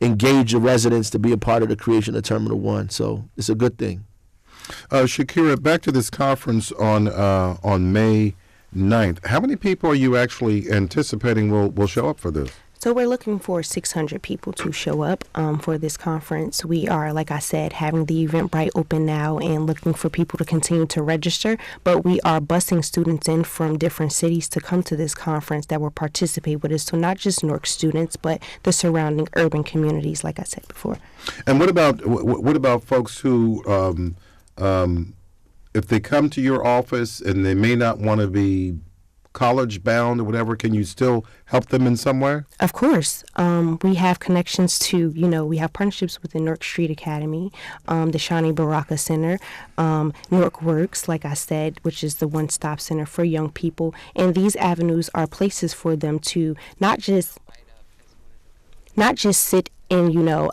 engage the residents to be a part of the creation of Terminal 1. So it's a good thing. Shakira, back to this conference on May 9th. How many people are you actually anticipating will show up for this? So we're looking for 600 people to show up for this conference. We are, like I said, having the Eventbrite open now and looking for people to continue to register. But we are busing students in from different cities to come to this conference that will participate with us. So not just Newark students, but the surrounding urban communities, like I said before. And what about folks who, if they come to your office and they may not want to be college bound or whatever, can you still help them in some way? Of course. We have connections to, we have partnerships with the Newark Street Academy, the Shani Baraka Center, Newark Works, like I said, which is the one-stop center for young people. And these avenues are places for them to not just sit in,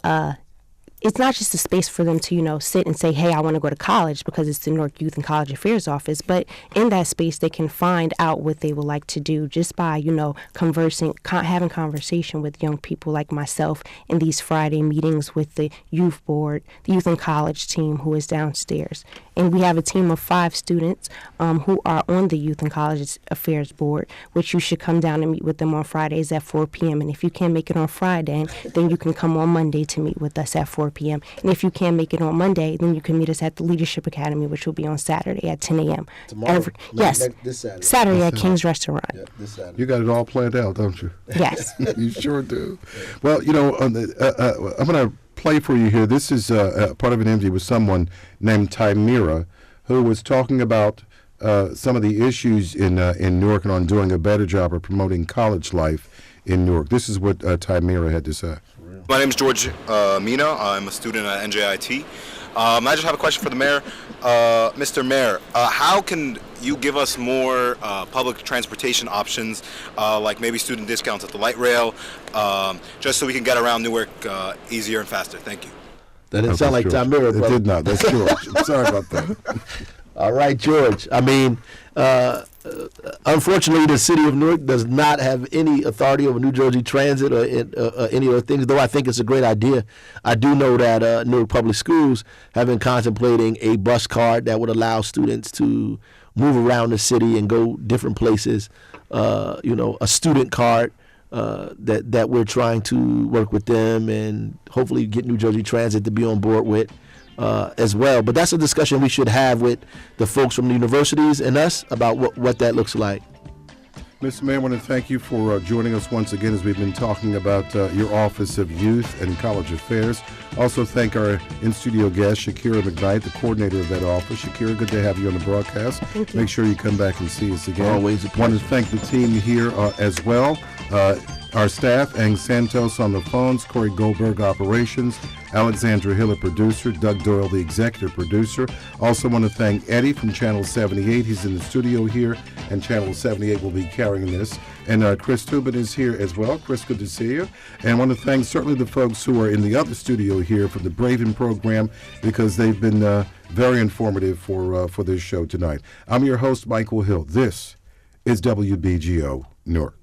it's not just a space for them to, sit and say, hey, I want to go to college because it's the Newark Youth and College Affairs Office. But in that space, they can find out what they would like to do just by, having conversation with young people like myself in these Friday meetings with the youth board, the youth and college team who is downstairs. And we have a team of 5 students who are on the Youth and College Affairs Board, which you should come down and meet with them on Fridays at 4 p.m. And if you can't make it on Friday, then you can come on Monday to meet with us at 4 p.m. And if you can't make it on Monday, then you can meet us at the Leadership Academy, which will be on Saturday at 10 a.m. Tomorrow? Yes. This Saturday. Saturday at King's Restaurant. Yeah, this Saturday. You got it all planned out, don't you? Yes. You sure do. Well, I'm going to play for you here. This is part of an interview with someone named Tymira, who was talking about some of the issues in Newark and on doing a better job of promoting college life in Newark. This is what Tymira had to say. My name is George Mina. I'm a student at NJIT. I just have a question for the mayor. Mr. Mayor, how can you give us more public transportation options, like maybe student discounts at the light rail, just so we can get around Newark easier and faster? Thank you. That didn't sound like Tymira, It did not. That's George. I'm sorry about that. All right, George. I mean, unfortunately, the city of Newark does not have any authority over New Jersey Transit or any other things, though I think it's a great idea. I do know that Newark Public Schools have been contemplating a bus card that would allow students to move around the city and go different places, a student card. That we're trying to work with them and hopefully get New Jersey Transit to be on board with as well. But that's a discussion we should have with the folks from the universities and us about what that looks like. Mr. Mayor, I want to thank you for joining us once again as we've been talking about your Office of Youth and College Affairs. Also thank our in-studio guest, Shakira McKnight, the coordinator of that office. Shakira, good to have you on the broadcast. Thank you. Make sure you come back and see us again. Always a pleasure. I want to thank the team here as well. Our staff, Ang Santos on the phones, Corey Goldberg, operations, Alexandra Hill, a producer, Doug Doyle, the executive producer. Also want to thank Eddie from Channel 78. He's in the studio here, and Channel 78 will be carrying this. And Chris Tubin is here as well. Chris, good to see you. And I want to thank certainly the folks who are in the other studio here for the Braven program, because they've been very informative for this show tonight. I'm your host, Michael Hill. This is WBGO Newark.